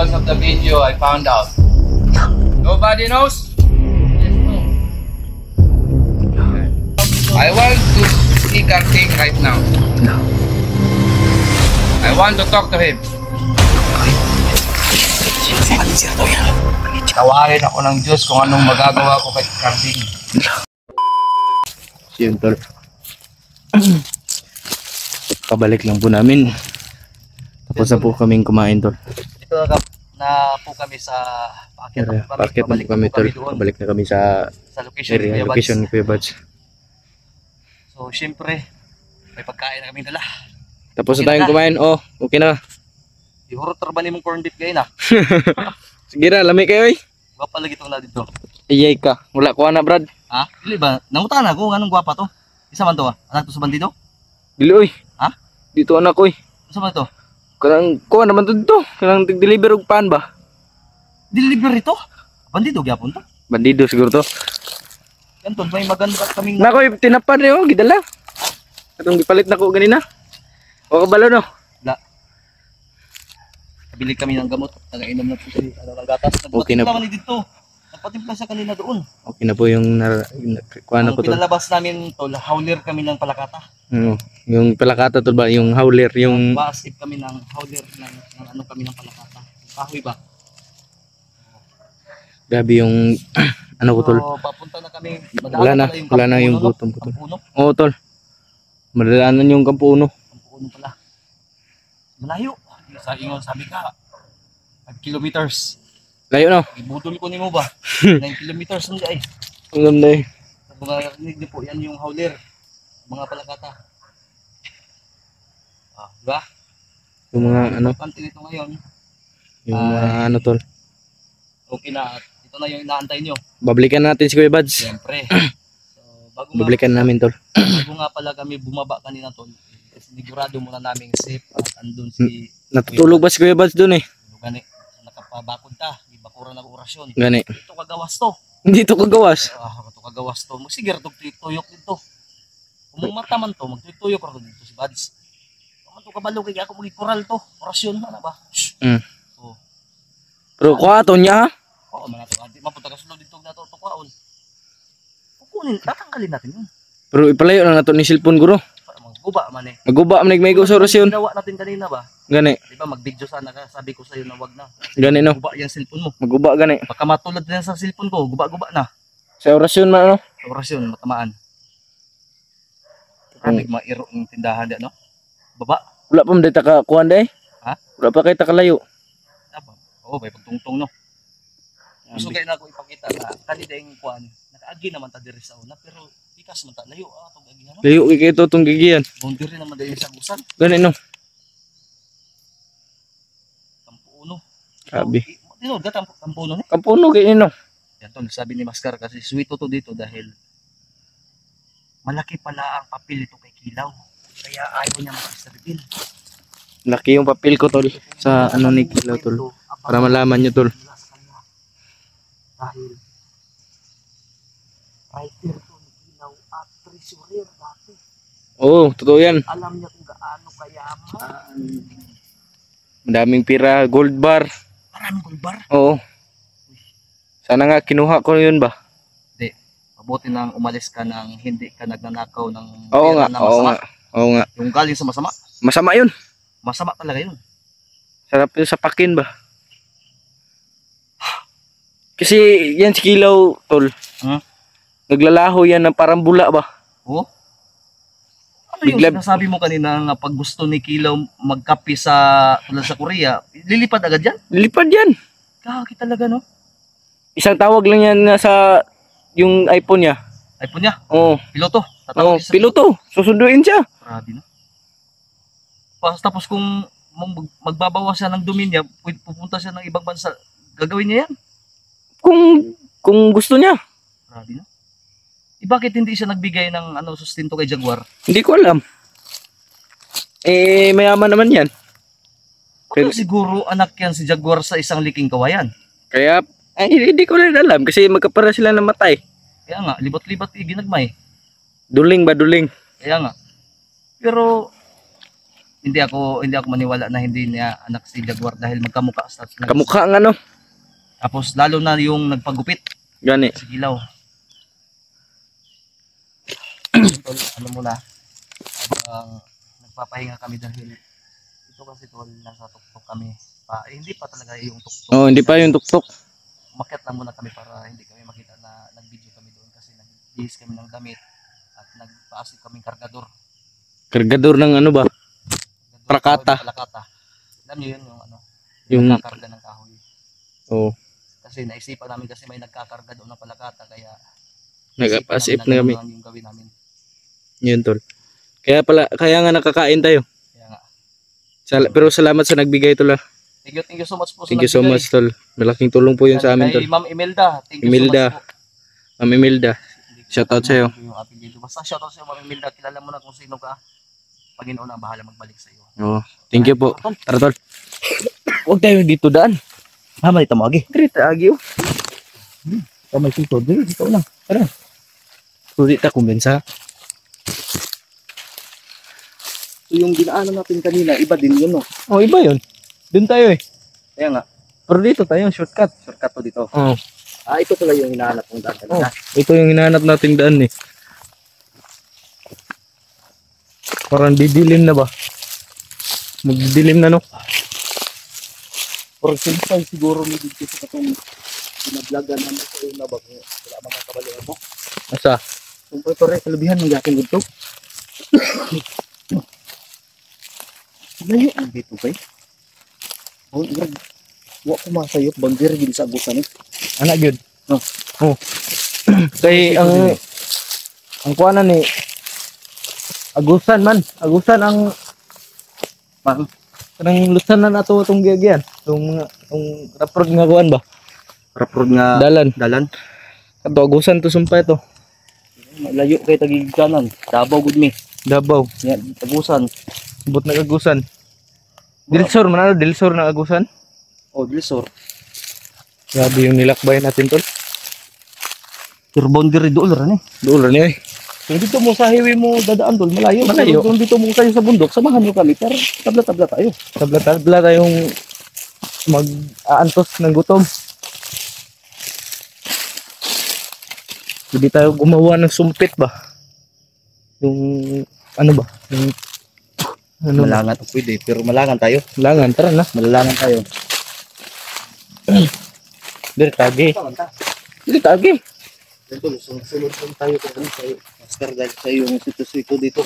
because of the video I found out. Nobody knows? Yes, no. I want to see Kartik right now. No. I want to talk to him. Tawarin ako ng Diyos kung anong magagawa ko kay Kartik. Yun, tol. Kabalik lang po namin. Tapos na po kaming kumain, tol. Dito na po kami sa Pakit na po kami, tol. Kabalik na kami sa location area, ni Kuya Bads. location ni Kuya Bads. So syempre may pagkain na kami dala. Tapos na tayong kumain. Oh, okay na. Ihurot ba ni mong corned beef kayo na? Sige na, lami kayo eh. Gwapa lagi itong na dito. Iyay ka. Wala ko na, Brad. Ha? Dili ba? Nangutan ako anong gwapa to? Isa man to ah. Anak to sa bandido? Dili oy. Ha? Dito anak ko eh. Isa man to? Kanang kuha naman to dito. Kanang tig-deliver og paan ba? Delivery to? Bandido gyapon to? Bandido siguro to. Yan to, may maganda kaming Nakoy tinapad niyo, gidala. Katong gipalit nako ganina. O kabalo no. Bili kami ng gamot, nagainom na po si ng gatas. Okay na po. Naman dito. Nagpatimpla siya kanina doon. Okay na po yung kuha na Ang ko to. pinalabas namin to, howler kami ng palakata. Yung palakata to ba, yung howler, yung Basip kami ng howler ng ano kami ng palakata. Kahoy ba? gabi yung ano ko tol. So, papunta na kami. Wala na yung gutom ko tol. Kampuno. Oo tol. Madalaanan yung Kampuno. Kampuno pala. Malayo. Sa ingon sabi ka 5 kilometers. Layo no. Ibudol ko nimo ba? 9 kilometers ang ay. Ang ganda eh. Mga rinig niyo po yan yung howler. Mga palakata. Ah, di ba? Yung mga ano, Pantin ito ngayon. yung mga ano tol. Okay na. Ito na yung inaantay nyo. Bablikan natin si Kuya Bads. Siyempre. So, Bablikan namin tol. bago nga pala kami bumaba kanina tol. Sinigurado muna namin safe at andun si Natutulog ba si Kuya Bads doon eh? Gani. Nakapabakod ta. Ibakura na orasyon. Gani. Ito kagawas to. Hindi to kagawas. Ito kagawas to. Sige, tuyok dito. Kung mata man to, magtuyok rin dito si Bads. Kung ito kabalo kaya ako magikural to. Orasyon na ba? Shhh. So, Pero kuha to niya ha? oo man nato. Adi mapunta ka sulod dito na to kuhaon. Kukunin, tatanggalin natin yun. Pero ipalayo na nato ni cellphone guro. Para magguba man eh. Maguba man nagmaygo sa orasyon. Ginawa natin kanina ba? Gani. Di ba mag-video sana ka, sabi ko sa'yo na wag na. Gani no. Guba yung cellphone mo. Maguba gani. Baka matulad din sa cellphone ko, guba-guba na. Sa orasyon man ano? Sa orasyon, matamaan. Grabe, mairo yung tindahan di, no? Baba. Wala pa man ka kuhan day. Ha? Wala pa kay takalayo. Apa? Oo, may pagtungtong, no? Gusto kayo na ako ipakita na kanina yung kuhan. Nakaagi naman ta diri sa una, pero ikas man ta. Layo, itong agi, ano? Layo kay ito tong gigiyan. Boundary naman din sa gusan. Gani no. Kampuno. Sabi. Dino, kampuno ni. Kampuno kay no. Yan tol, sabi ni Mascar kasi sweet to dito dahil malaki pala ang papel ito kay Kilaw. Kaya ayaw niya mag-reveal. Laki yung papel ko tol sa ano ni Kilaw tol. Para malaman nyo tol. Dahil writer to ni Kilaw at treasurer dati. Oo, totoo yan. Alam niya kung gaano kayaman. Madaming pira, gold bar. Maraming gold bar. Oo. Sana nga kinuha ko yun ba? Hindi. Mabuti nang umalis ka nang hindi ka nagnanakaw ng Oo pera nga, na oo masama. nga. Oo nga. Yung galing sa masama. Masama yun. Masama talaga yun. Sarap yun sa pakin ba? Kasi yan si Kilaw tol. Naglalaho yan ng parang bula ba? Oo. Ano yung Bigla- sinasabi mo kanina nga pag gusto ni Kilaw magkapi sa tulad sa Korea, lilipad agad yan? Lilipad yan. Kaki talaga no? Isang tawag lang yan na sa yung iPhone niya. iPhone niya, Oo. piloto. Oo, Tatawag siya sa piloto. Susunduin siya. Grabe no? Tapos kung magbabawas siya ng dumi niya, pupunta siya ng ibang bansa, gagawin niya yan. Kung gusto niya. Grabe no? Bakit hindi siya nagbigay ng sustento kay Jaguar? Hindi ko alam. Eh, mayaman naman yan. Pero siguro anak yan si Jaguar sa isang liking kawayan. Kaya, ay, hindi ko rin alam. Kasi magkapara sila namatay. Kaya nga, libat-libat ginagmay. Duling ba, duling? Kaya nga. Pero, hindi ako maniwala na hindi niya anak si Jaguar dahil magkamukha sa Kamukha nga no. Tapos lalo na yung nagpagupit Gani. si Gilaw. Tol, ano muna, nagpapahinga kami dahil ito kasi tol, nasa tuktok kami. Hindi pa talaga yung tuktok. Oh, hindi pa yung tuktok. Umakyat lang muna kami para hindi kami makita na nag-video kami doon kasi nag-bihis kami ng damit at nagpaasit kaming kargador. Kargador ng ano ba? Prakata. Palakata. Alam niyo yun yung ano, Yung nagkakarga ng kahoy. oh, Kasi naisipan namin kasi may nagkakarga doon ng palakata kaya nag-pass-if naisipan na kami. namin yung gawin namin. Yun tol. Kaya nga nakakain tayo. Kaya nga. Pero salamat sa nagbigay tol. Thank you so much po sa Thank you so nagbigay. much tol. Malaking tulong po yun sa amin tol. Kay Ma'am Imelda. Thank you Imelda. so much po. Ma'am Imelda. Shoutout sa'yo. Yung apelyido. Basta shoutout sa'yo Ma'am Imelda. Kilala mo na kung sino ka. Panginoon ang bahala magbalik sa iyo. Oh, thank you po. Tara tol. Huwag tayo dito daan. Malita mo agi. Grita agi oh. Kamay sito. Dito lang. Tara. Sulit ta kumbensa. So yung dinaanan natin kanina, iba din yun no. Oh, iba yun. Doon tayo eh. Kaya nga. Pero dito tayo, shortcut. Shortcut to dito. Oh. Ito pala yung hinahanap kong daan kanina. Ito yung hinahanap nating daan eh. Parang didilim na ba? Magdidilim na no? For example, siguro may dito sa katong pinablagan namin sa una ba kung wala makakabalian mo. Asa? Kung ito rin, kalubihan ng yakin dito. Layo ang dito kay. Oh, wa ko masayop bandir gid sa agusan eh. Anak gyud. No. Oh. Kay ang kuanan ni Agusan man. Agusan ang kanang lutsanan nato itong giagyan. Itong raprod nga kuan ba? Raprod nga Dalan. Ato Agusan to sumpa ito. Layo kay tagig kanan. Davao gud mi. Davao. Yan, Agusan. Subot na Agusan. Dilsor man ano? Dilsor na Agusan. O Dilsor. Grabe yung nilakbay natin tol. Pero boundary doon ra ni. Doon niya eh. Kung dito mo sa highway mo dadaan doon, malayo. Malayo. Kung dito mo kayo sa bundok, samahan nyo kami. Pero tabla-tabla tayo. Tabla-tabla tayong mag-aantos ng gutom. Hindi tayo gumawa ng sumpit ba? Yung ano ba? Yung ano ba? Malangan o pwede, pero malangan tayo. Langan, tara na. Malalangan tayo. Dili tagi. Dili tagi. Dito, sunod tayo kung ano tayo. Master dahil sa yung sito-sito dito.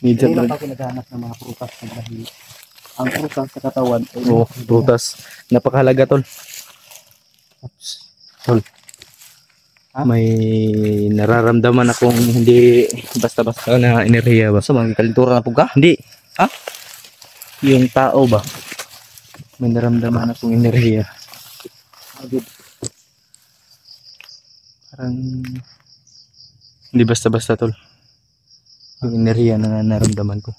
Midget Hindi na. ako naghahanap ng mga prutas dahil ang prutas sa katawan ay Oo, prutas. Napakahalaga tol. Tol. May nararamdaman akong hindi basta-basta na enerhiya ba? sa mga kalintura na po ka. Hindi. Ha? Yung tao ba? May naramdaman akong enerhiya. Parang hindi basta-basta tol. Yung enerhiya na naramdaman ko.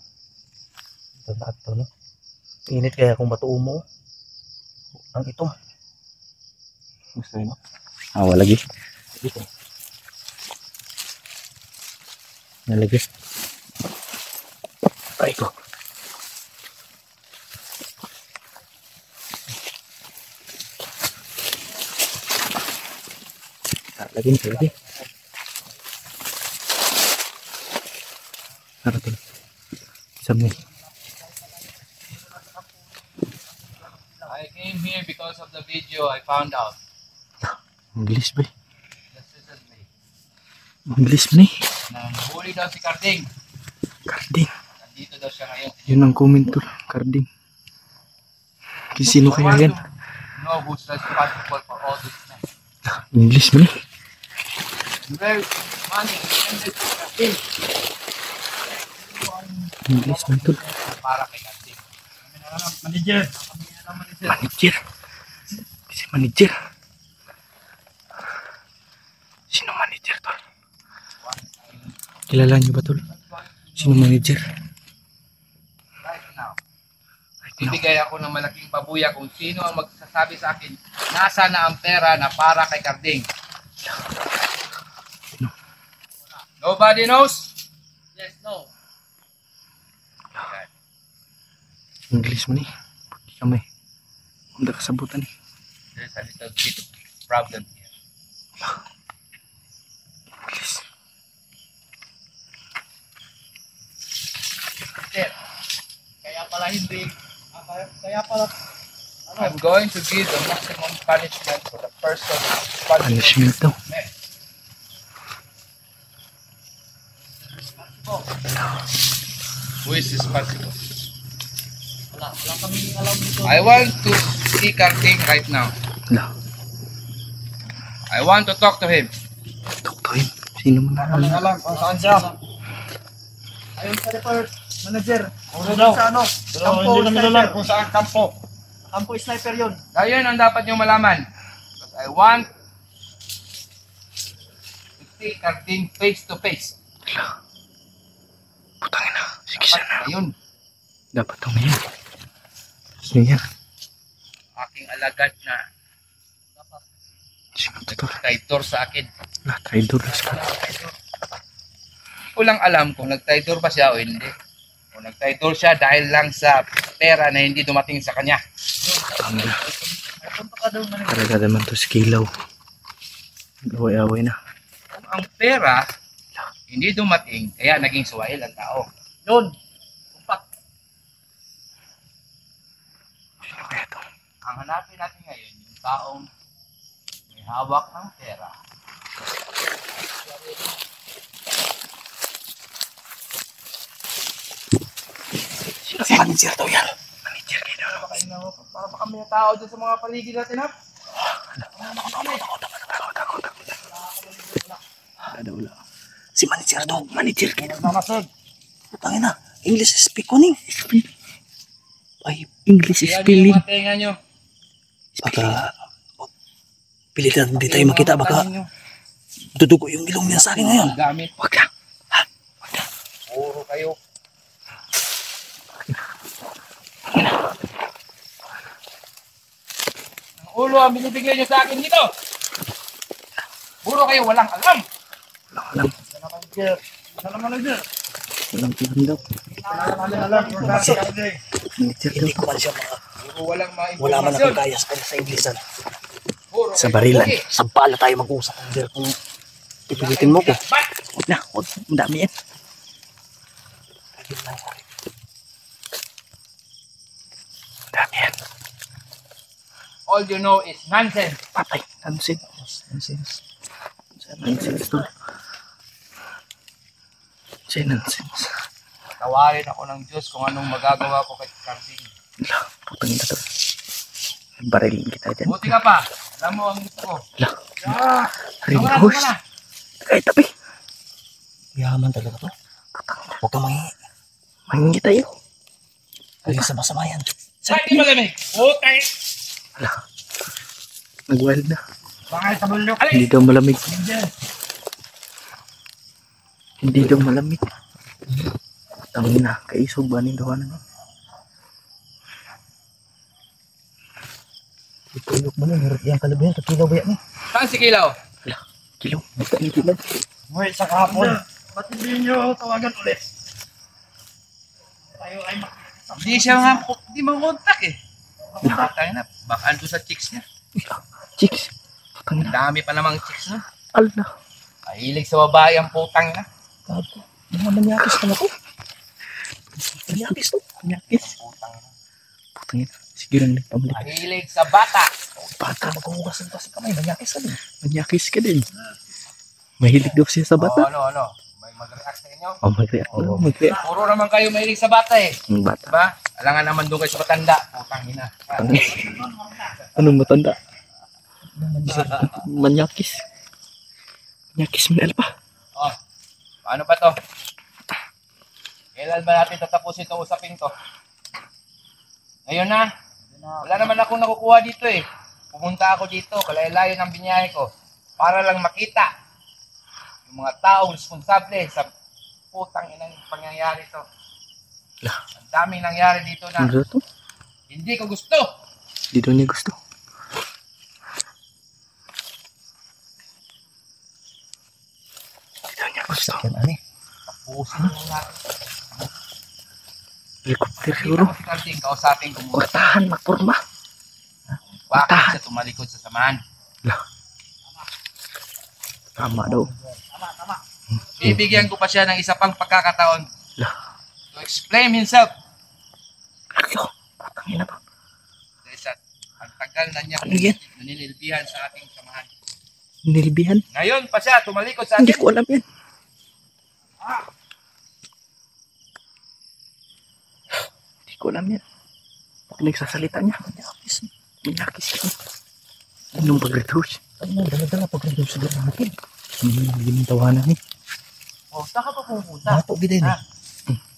Ito no? Init kaya kung matuo mo. Ang itom. Gusto mo? Wala lagi. Dito. Nalagay. Ay ko. Lagi nih lagi. Harap tuh. Sami. I came here because of the video I found out. English ba? This is me. English ba ni? Nahuli daw si Carding. Carding. Nandito daw siya ngayon. Yun ang comment ko. Carding. Sino kaya yan? Know who's responsible for all this mess. English ba ni? Where money ended to Carding English ba ito? para kay Carding. Manager. Manager. Kasi manager. Sino manager tol? Kilala niyo ba tol? Sino manager? Right now. Bibigay ako ng malaking babuya kung sino ang magsasabi sa akin nasa na ang pera na para kay Carding. Nobody knows? Yes, no. English mo ni. Pagi kami. Hindi kasabutan ni. There's a little bit of problem here. English. Sir, Kaya pala hindi. Kaya pala I'm going to give the maximum punishment for the person responsible. Punishment daw. Who is responsible? wala kami alam dito. I want to see Karting right now. Wala. I want to talk to him. Talk to him. Sino mo na? Alam kung saan siya. Ayun sa report, manager. Sa ano? Kampo sniper. Kung saan kampo. Kampo sniper yun. Ayun ang dapat nyo malaman. Because I want to see Karting face to face. Wala. Putangin na. Sige siya na. Ayun, Dapat tumayan. Sino yan? aking alagad na Sino to? nag-traitor sa akin. Wala. Traidor. Let's go. Hindi ko lang alam kung nag-traitor ba siya o hindi. Kung nag-traitor siya dahil lang sa pera na hindi dumating sa kanya. Putangin na. Punta ka doon, manager. Talaga naman to si Kilaw. Away-away na. Kung ang pera hindi dumating, kaya naging suwail ang tao. Yun. Kumpak. Sino kaya to? Ang hanapin natin ngayon, yung taong may hawak ng pera. Sino si manager daw yan? Manager kayo daw. Para baka may tao dyan sa mga paligid natin, ha? Wala. Si manager daw. Manager kayo daw. Namasod. Putangin na. English speak ko ning. Ay, English Kaya spelling. yung mga tenga nyo. Baka pilitan hindi tayo makita. Baka dudugo yung ilong niya sa akin ngayon. Gamit. Wag ka. Ha? Puro kayo. Ang ulo ang binibigay nyo sa akin dito. Puro kayo walang alam. Walang Sana manager. Sana manager. alam daw. Manager. Manager Hindi daw. ko man siya mga. Puro walang mga Wala man impormasyon. akong kaya sa Inglisan. Puro Sa kayo barilan. pogi. Sa bala tayo mag-usap, manager. Kung pipilitin mo ko. Ba't? Huwag na. Huwag. Ang dami yan. Ang dami yan. All you know is nonsense. Patay. Nonsense. Nonsense. Nonsense to. Say nonsense. Tawarin ako ng Diyos kung anong magagawa ko kay Karting. Wala. Putang ina to. Barilin kita dyan. Buti ka pa. Alam mo ang gusto ko. Wala. Ah, Ring wala, horse. wala. Kahit tapi. Yaman talaga to. Huwag kang mangi. Mangingi tayo. Ay, sama-sama yan. Saan di malamig? Putay. Wala. Nag-wild na. Bakit sa bulok? Hindi daw malamig. Hindi daw malamig. Tangin na. Kaisog ba ning gawa na? Itulog mo na. Hirap yan kalabayan. Tatilaw ba yan eh? Saan si Kilaw? Wala. Kilo. Basta hindi lang. Uy, sa kahapon. Ba't hindi nyo tawagan ulit? Tayo ay Hindi siya nga, hindi makontak eh. Putay na, baka ando sa chicks niya. Chicks. Putang Ang ina. dami pa namang chicks na. Al na. Mahilig sa babae ang putang na. Gago. Mga manyakis ka na to. Manyakis to. Manyakis. Putang ina. Sige lang pabalik. Mahilig sa bata. Bata. Maghuhugasan kasi kamay. Manyakis ka din. Manyakis ka din. Mahilig daw siya sa bata. Ano? May mag-react sa inyo? Oh, mag-react. Mag-react. Puro naman kayo mahilig sa bata eh. Ang bata. Diba? Alangan naman doon kayo sa matanda. Putang ina. Anong matanda? Manyakis. Manyakis mo na pa. Oh, paano pa to? Kailan ba natin tatapusin itong usapin to? Ngayon na. Wala naman akong nakukuha dito eh. Pumunta ako dito, kalayo-layo ng binyahe ko. Para lang makita yung mga taong responsable sa putang inang pangyayari to. Lah. Ang daming nangyari dito na Ano to? hindi ko gusto. Hindi daw niya gusto. Hindi daw niya gusto. Sakyan, ani. Tapusin mo natin. Helicopter Hindi siguro. na difficulty kausapin ko muna. Kwartahan, magporma. Bakit siya tumalikod sa samahan? Tama daw. Bibigyan ko pa siya ng isa pang pagkakataon Lah. to explain himself. Ayo, putangin na ba? Dahil sa ang tagal na niya Ano yan? naninilbihan sa ating samahan. Nilbihan? Ngayon pa siya tumalikod sa Hindi atin. ko alam yan. Hindi ko alam yan. Pag nagsasalita niya, minakis ka. Anong pag-reduce? Ano, dala-dala pag-reduce siguro natin. Hindi mo tawanan eh. Oh, saan ka pa pumunta? Dato, biday na.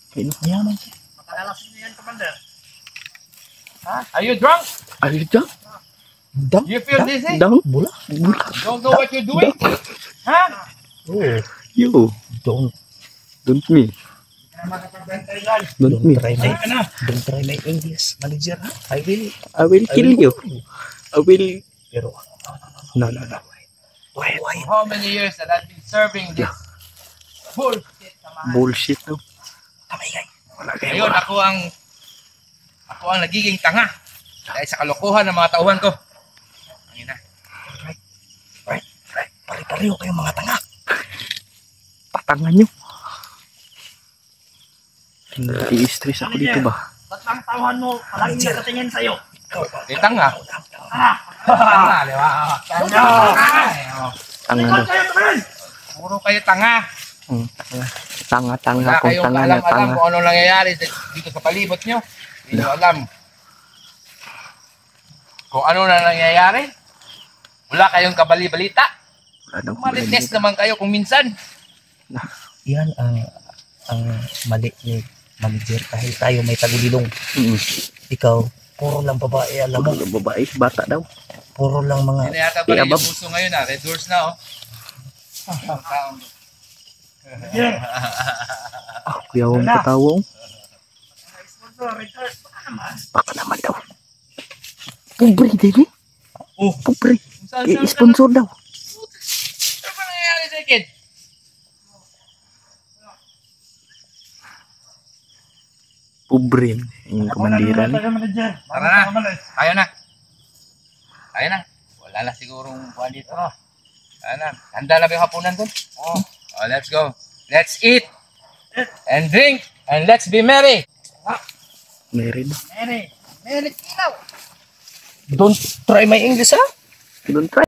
Kaya Mayaman. Makalalas niya yan, Commander. Are you drunk? Are you done? Dam? You feel dizzy? Down? Bula? Don't know what you're doing? Ha? Oh, You. don't Don't me. Don't me. try my, don't try my English, manager, ha? I will kill you. I will. Pero, No. why? How many years that I've been serving this bullshit samahan? Bullshit daw. Kamay ngay. Wala kayo. Ngayon, ako ang nagiging tanga dahil sa kalokohan ng mga tauhan ko. Ang ina. Right. Pare-pareho kayong mga tanga. Patangan nyo. I-stress ako dito ba? Ba't ang tauhan mo palagi nakatingin sa'yo? Eh, Ah. tanga. Tanga, di ba? Tanga. Tanga daw. Puro kayo tanga. Tanga Wala kung kayong tanga na alam tanga. kung ano nangyayari dito sa palibot nyo. Hindi nyo alam. Kung ano na nangyayari. Wala kayong kabali-balita. Wala daw. Marites naman kayo kung minsan. Yan ang mali ni manager dahil tayo may tagulilong. Ikaw, puro lang babae, alam mo. Puro babae, bata daw. Puro lang mga... Hindi na yata ba Kaya rin ba- yung puso ngayon na. Red doors na oh. Ang taong. Kuya Wong katawong. Baka naman daw. Pobre din eh. Oh, Pobre. saan I-sponsor daw. Ano ba nangyayari sa kid? Pobre. Yung kamandiran eh. Tara na. Tayo na. Tayo na. Wala na sigurong buwan dito. Tayo na. Handa na ba yung hapunan dun? Oh, let's go. Let's eat. And drink. And let's be merry. Meron. Merry. Merry. Kinaw. Don't try my English, ha? Don't try.